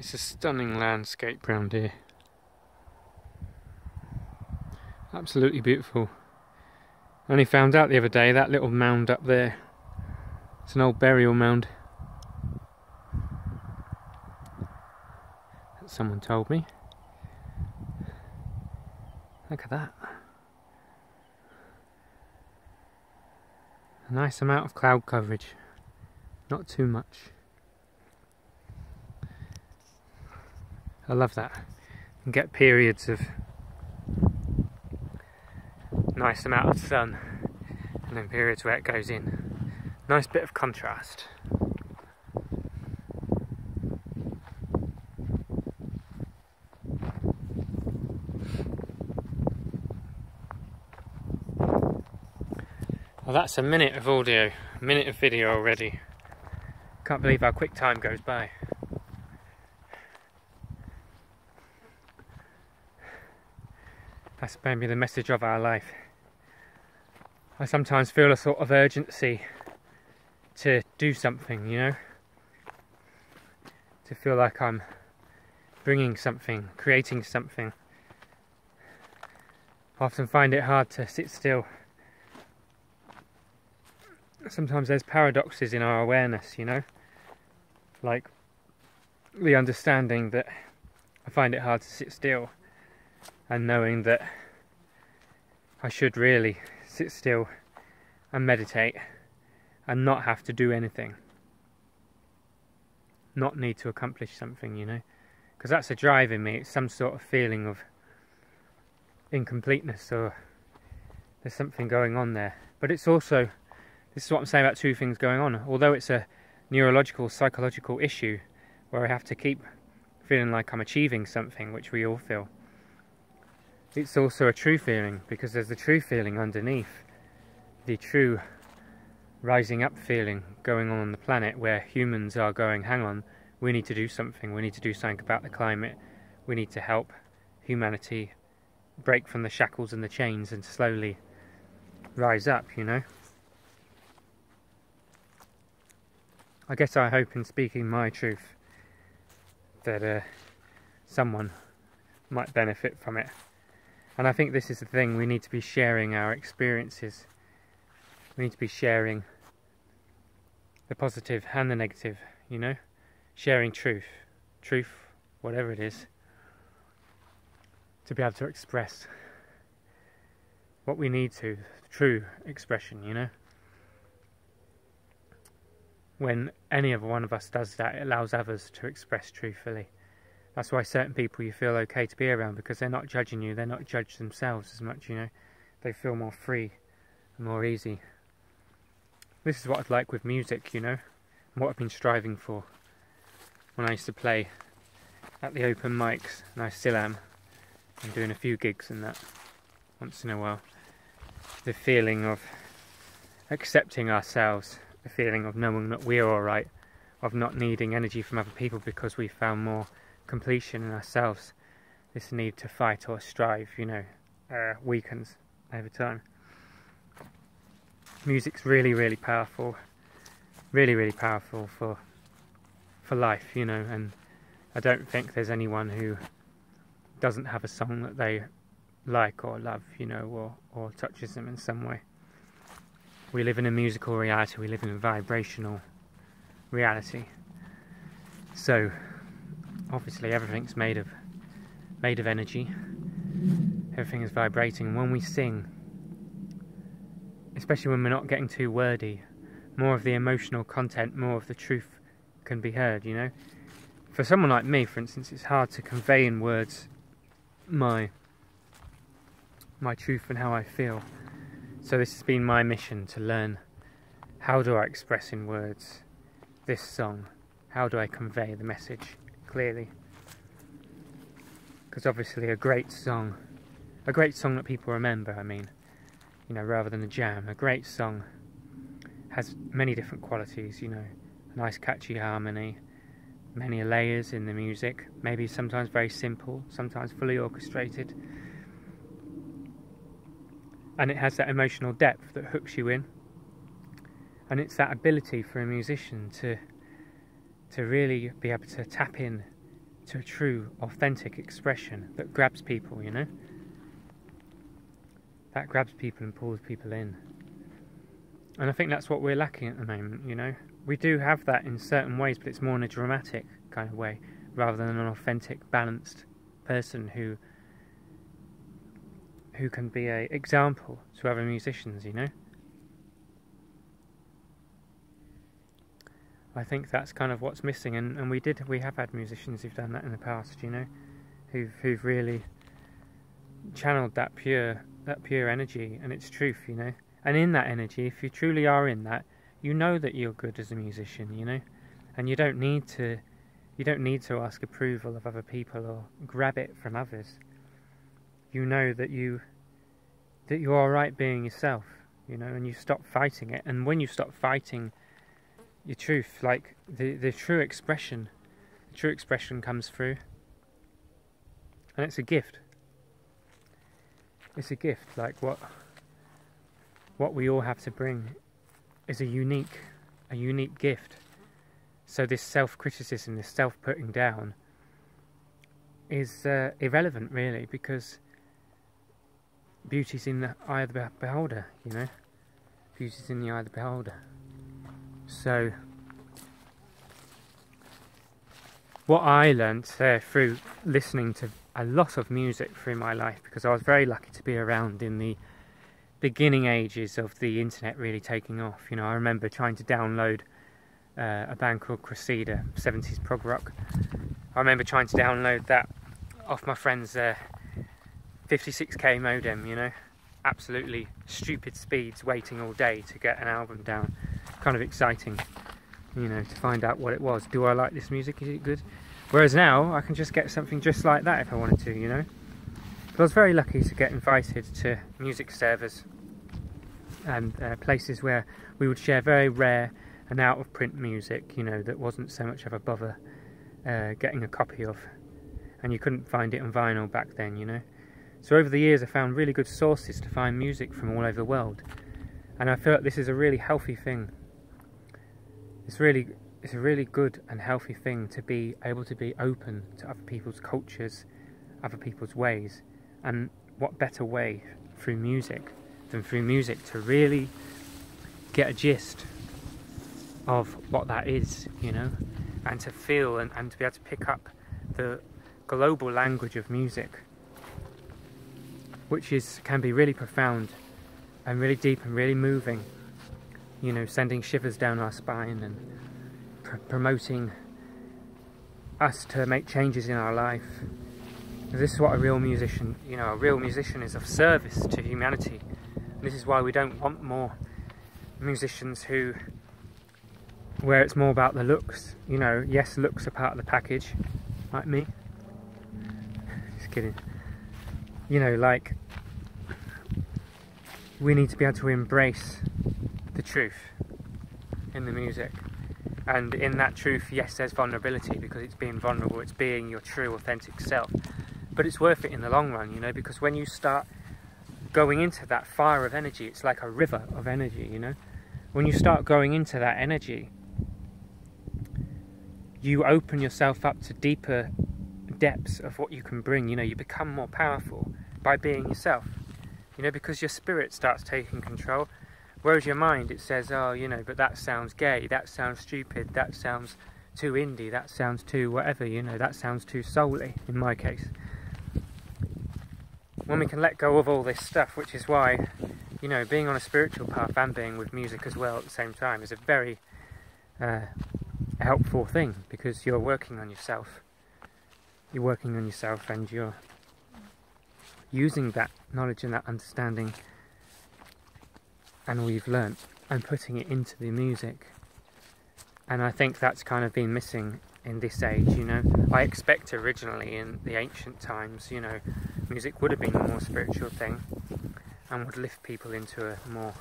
It's a stunning landscape round here. Absolutely beautiful. I only found out the other day that little mound up there, it's an old burial mound. Someone told me. Look at that. A nice amount of cloud coverage. Not too much. I love that. You get periods of nice amount of sun and then periods where it goes in. Nice bit of contrast. Well, that's a minute of audio, a minute of video already. Can't believe how quick time goes by. That's maybe the message of our life. I sometimes feel a sort of urgency to do something, you know? To feel like I'm bringing something, creating something. I often find it hard to sit still. Sometimes there's paradoxes in our awareness, you know? Like the understanding that I find it hard to sit still, and knowing that I should really sit still and meditate and not have to do anything. Not need to accomplish something, you know? Because that's a drive in me. It's some sort of feeling of incompleteness, or there's something going on there. But it's also, this is what I'm saying about two things going on. Although it's a neurological, psychological issue where I have to keep feeling like I'm achieving something, which we all feel, it's also a true feeling, because there's a true feeling underneath, the true rising up feeling going on the planet, where humans are going, hang on, we need to do something, we need to do something about the climate, we need to help humanity break from the shackles and the chains and slowly rise up, you know. I guess I hope in speaking my truth that someone might benefit from it. And I think this is the thing, we need to be sharing our experiences. We need to be sharing the positive and the negative, you know? Sharing truth, whatever it is, to be able to express what we need to, true expression, you know? When any of one of us does that, it allows others to express truthfully. That's why certain people you feel okay to be around, because they're not judging you, they're not judged themselves as much, you know. They feel more free and more easy. This is what I'd like with music, you know, and what I've been striving for when I used to play at the open mics, and I still am. I'm doing a few gigs and that once in a while. The feeling of accepting ourselves, the feeling of knowing that we're alright, of not needing energy from other people because we found more completion in ourselves. This need to fight or strive, you know, weakens over time. Music's really, really powerful. Really, really powerful for life, you know, and I don't think there's anyone who doesn't have a song that they like or love, you know, or touches them in some way. We live in a musical reality, we live in a vibrational reality. So obviously everything's made of energy. Everything is vibrating, and when we sing, especially when we're not getting too wordy, more of the emotional content, more of the truth can be heard, you know. For someone like me, for instance, it's hard to convey in words my truth and how I feel. So this has been my mission, to learn how do I express in words this song, how do I convey the message clearly. Because obviously a great song that people remember, I mean, you know, rather than a jam, a great song has many different qualities, you know, a nice catchy harmony, many layers in the music, maybe sometimes very simple, sometimes fully orchestrated. And it has that emotional depth that hooks you in. And it's that ability for a musician to really be able to tap in to a true, authentic expression that grabs people, you know? That grabs people and pulls people in. And I think that's what we're lacking at the moment, you know? We do have that in certain ways, but it's more in a dramatic kind of way, rather than an authentic, balanced person who can be an example to other musicians, you know? I think that's kind of what's missing, and we have had musicians who've done that in the past, you know, who've really channeled that pure energy and its truth, you know. And in that energy, if you truly are in that, you know that you're good as a musician, you know, and you don't need to ask approval of other people or grab it from others. You know that you're all right being yourself, you know, and you stop fighting it. And when you stop fighting your truth, like the true expression comes through, and it's a gift. It's a gift. Like what we all have to bring is a unique gift. So this self-criticism, this self-putting down, is irrelevant, really, because beauty's in the eye of the beholder, you know. Beauty's in the eye of the beholder. So, what I learnt through listening to a lot of music through my life, because I was very lucky to be around in the beginning ages of the internet really taking off. You know, I remember trying to download a band called Cressida, 70s prog rock. I remember trying to download that off my friend's 56k modem, you know. Absolutely stupid speeds, waiting all day to get an album down. Kind of exciting, you know, to find out what it was. Do I like this music? Is it good? Whereas now, I can just get something just like that if I wanted to, you know. But I was very lucky to get invited to music servers and places where we would share very rare and out-of-print music, you know, that wasn't so much of a bother getting a copy of. And you couldn't find it on vinyl back then, you know. So over the years, I found really good sources to find music from all over the world. And I feel like this is a really healthy thing. It's a really good and healthy thing to be able to be open to other people's cultures, other people's ways. And what better way through music than through music to really get a gist of what that is, you know, and to feel and to be able to pick up the global language of music, which can be really profound and really deep and really moving, you know, sending shivers down our spine and promoting us to make changes in our life. This is what a real musician, you know, a real musician is of service to humanity. And this is why we don't want more musicians where it's more about the looks, you know. Yes, looks are part of the package, like me. Just kidding. You know, like, we need to be able to embrace the truth in the music. And in that truth, yes, there's vulnerability, because it's being vulnerable, it's being your true, authentic self. But it's worth it in the long run, you know, because when you start going into that fire of energy, it's like a river of energy, you know. When you start going into that energy, you open yourself up to deeper depths of what you can bring, you know. You become more powerful by being yourself, you know, because your spirit starts taking control. Whereas your mind, it says, oh, you know, but that sounds gay, that sounds stupid, that sounds too indie, that sounds too whatever, you know, that sounds too soul-y, in my case. When we can let go of all this stuff, which is why, you know, being on a spiritual path and being with music as well at the same time is a very helpful thing, because you're working on yourself. You're working on yourself, and you're using that knowledge and that understanding and all you've learnt and putting it into the music. And I think that's kind of been missing in this age, you know. I expect originally in the ancient times, you know, music would have been a more spiritual thing and would lift people into a more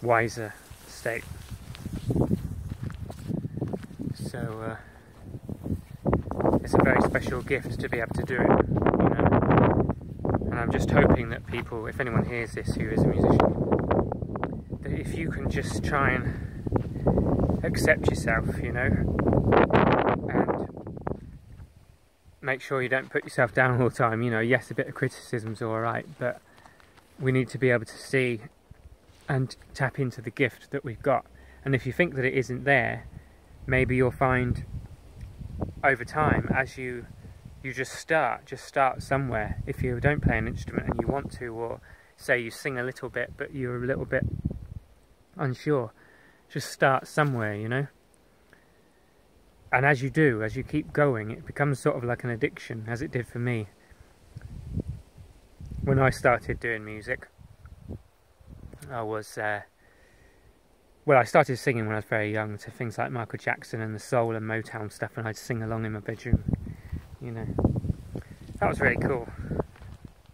wiser state. So it's a very special gift to be able to do it, you know. And I'm just hoping that people, if anyone hears this who is a musician, that if you can just try and accept yourself, you know, and make sure you don't put yourself down all the time. You know, yes, a bit of criticism's alright, but we need to be able to see and tap into the gift that we've got. And if you think that it isn't there, maybe you'll find over time, as you just start somewhere. If you don't play an instrument and you want to, or say you sing a little bit but you're a little bit unsure, just start somewhere, you know. And as you do, as you keep going, it becomes sort of like an addiction, as it did for me when I started doing music. I was well, I started singing when I was very young, to things like Michael Jackson and the soul and Motown stuff, and I'd sing along in my bedroom, you know. That was really cool,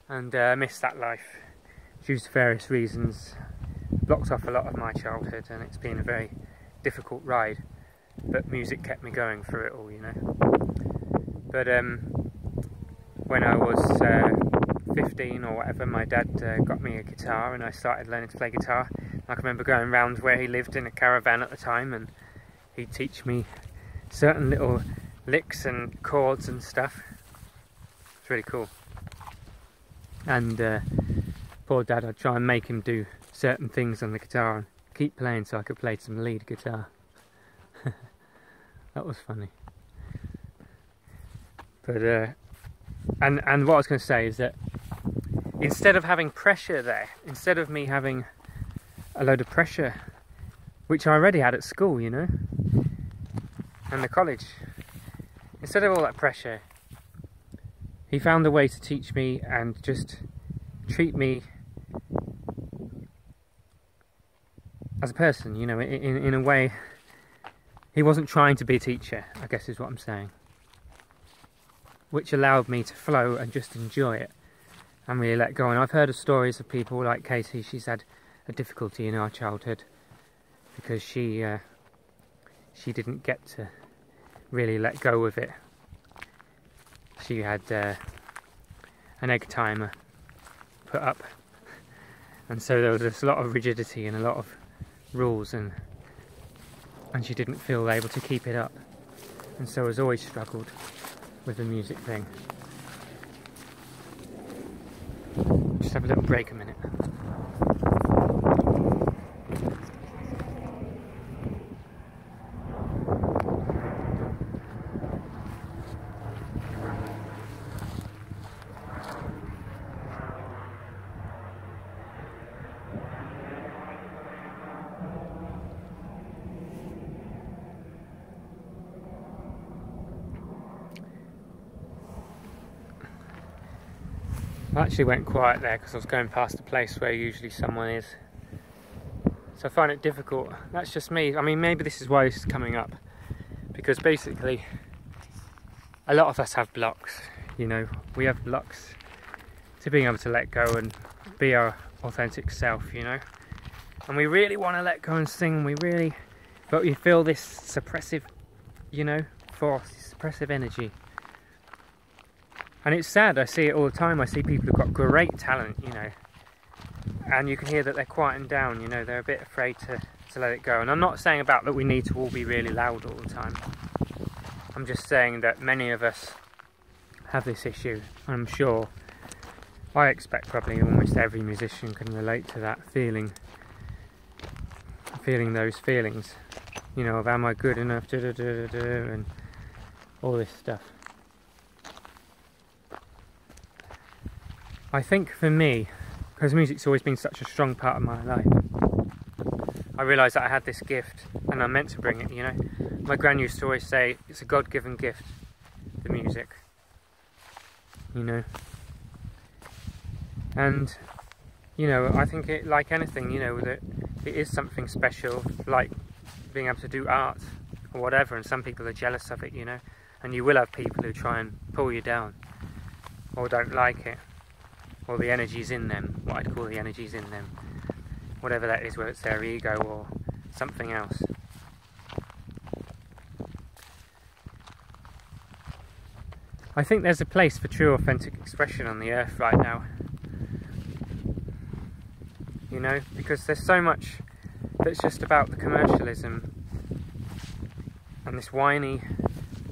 and I missed that life due to various reasons. Blocked off a lot of my childhood, and it's been a very difficult ride, but music kept me going through it all, you know. But when I was 15 or whatever, my dad got me a guitar, and I started learning to play guitar. I can remember going round where he lived in a caravan at the time, and he'd teach me certain little licks and chords and stuff. It's really cool. And poor dad, I'd try and make him do certain things on the guitar and keep playing so I could play some lead guitar. That was funny. But and what I was going to say is that instead of having pressure there, instead of me having a load of pressure, which I already had at school, you know, and the college, instead of all that pressure, he found a way to teach me and just treat me as a person, you know, in a way. He wasn't trying to be a teacher, I guess is what I'm saying, which allowed me to flow and just enjoy it and really let go. And I've heard of stories of people like Katie. She's had a difficulty in her childhood because she didn't get to really let go of it. She had an egg timer put up, and so there was just a lot of rigidity and a lot of rules, and she didn't feel able to keep it up, and so has always struggled with the music thing. Just have a little break a minute. I actually went quiet there because I was going past the place where usually someone is, so I find it difficult. That's just me. I mean, maybe this is why this is coming up, because basically a lot of us have blocks, you know. We have blocks to being able to let go and be our authentic self, you know, and we really want to let go and sing, but we feel this suppressive, you know, force, this suppressive energy. And it's sad, I see it all the time. I see people who've got great talent, you know, and you can hear that they're quieting down, you know, they're a bit afraid to let it go. And I'm not saying about that we need to all be really loud all the time. I'm just saying that many of us have this issue. I'm sure, I expect probably almost every musician can relate to that feeling those feelings, you know, of am I good enough, and all this stuff. I think for me, because music's always been such a strong part of my life, I realised that I had this gift and I'm meant to bring it, you know. My gran used to always say, it's a God-given gift, the music, you know. And, you know, I think it, like anything, you know, that it is something special, like being able to do art or whatever, and some people are jealous of it, you know. And you will have people who try and pull you down or don't like it, or the energy's in them, what I'd call the energy's in them, whatever that is, whether it's their ego or something else. I think there's a place for true authentic expression on the earth right now, you know, because there's so much that's just about the commercialism and this whiny,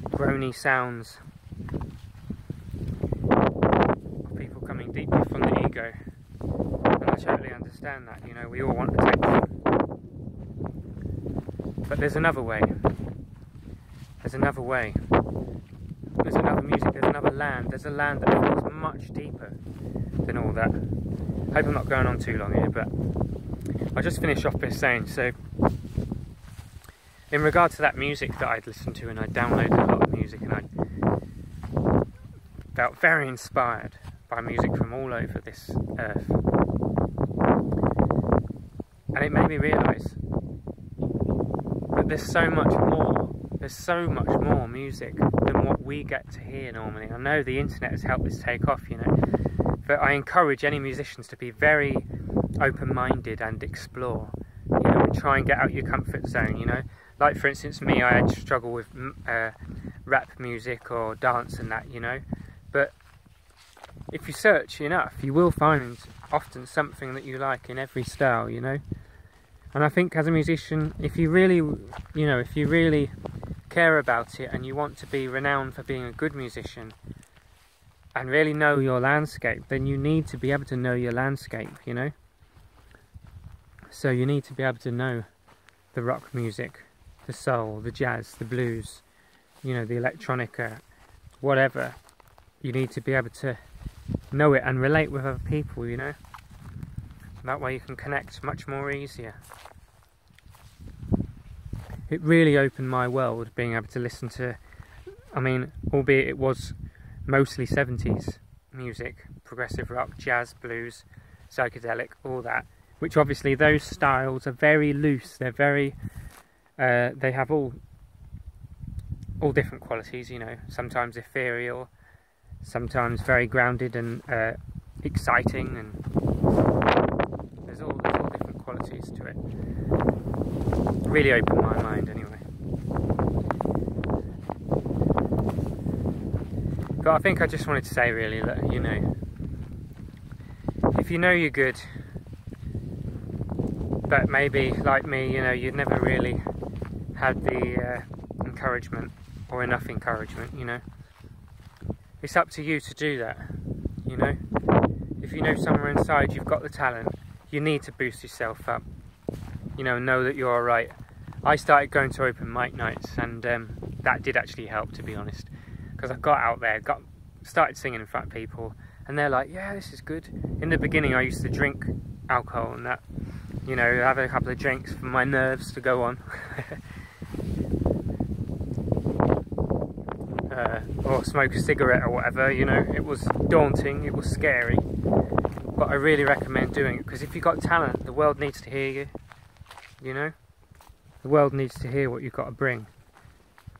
groany sounds understand that, you know, we all want attention. But there's another way. There's another way. There's another music, there's another land. There's a land that feels much deeper than all that. I hope I'm not going on too long here, but I'll just finish off by saying, so in regard to that music that I'd listened to, and I downloaded a lot of music, and I felt very inspired by music from all over this earth. And it made me realise that there's so much more music than what we get to hear normally. I know the internet has helped this take off, you know, but I encourage any musicians to be very open-minded and explore, you know, and try and get out your comfort zone, you know. Like for instance me, I had to struggle with rap music or dance and that, you know, but if you search enough, you will find often something that you like in every style, you know. And I think as a musician, if you really, you know, if you really care about it and you want to be renowned for being a good musician and really know your landscape, then you need to be able to know your landscape, you know. So you need to be able to know the rock music, the soul, the jazz, the blues, you know, the electronica, whatever. You need to be able to know it and relate with other people, you know. That way you can connect much more easier. It really opened my world, being able to listen to, I mean, albeit it was mostly 70s music, progressive rock, jazz, blues, psychedelic, all that, which obviously those styles are very loose, they're very, they have all different qualities, you know, sometimes ethereal, sometimes very grounded and exciting, and there's all different qualities to it. Really opened my mind anyway. But I think I just wanted to say really that, you know, if you know you're good, but maybe like me, you know, you've never really had the encouragement or enough encouragement, you know, it's up to you to do that, you know. If you know somewhere inside you've got the talent, you need to boost yourself up, you know that you're alright. I started going to open mic nights, and that did actually help, to be honest, because I got out there, started singing in front of people, and they're like, yeah, this is good. In the beginning I used to drink alcohol and that, you know, have a couple of drinks for my nerves to go on. Or smoke a cigarette or whatever, you know. It was daunting, it was scary, but I really recommend doing it, because if you've got talent, the world needs to hear you, you know. The world needs to hear what you've got to bring.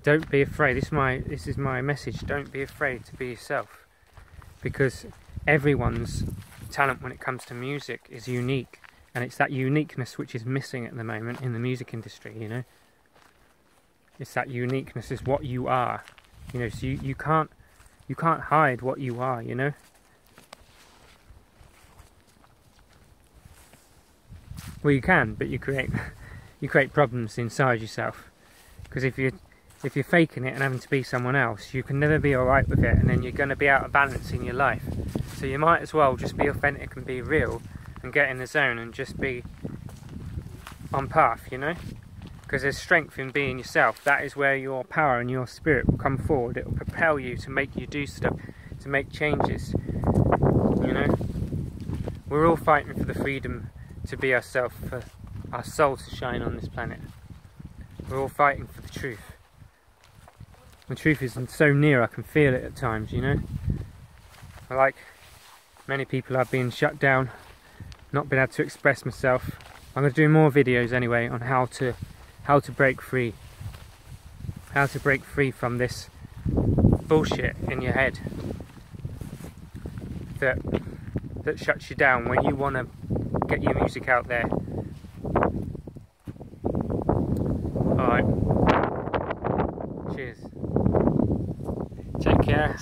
Don't be afraid. This is my message. Don't be afraid to be yourself, because everyone's talent when it comes to music is unique, and it's that uniqueness which is missing at the moment in the music industry, you know. It's that uniqueness is what you are, you know. So you can't hide what you are, you know. Well, you can, but you create problems inside yourself, because if you're faking it and having to be someone else, you can never be alright with it, and then you're going to be out of balance in your life. So you might as well just be authentic and be real and get in the zone and just be on path, you know, because there's strength in being yourself. That is where your power and your spirit will come forward. It will propel you to make you do stuff, to make changes, you know. We're all fighting for the freedom to be ourselves, for our soul to shine on this planet. We're all fighting for the truth. The truth is so near, I can feel it at times, you know. Like many people, I've been shut down, not been able to express myself. I'm going to do more videos anyway on how to break free. How to break free from this bullshit in your head that shuts you down when you want to get your music out there. Alright. Cheers. Take care.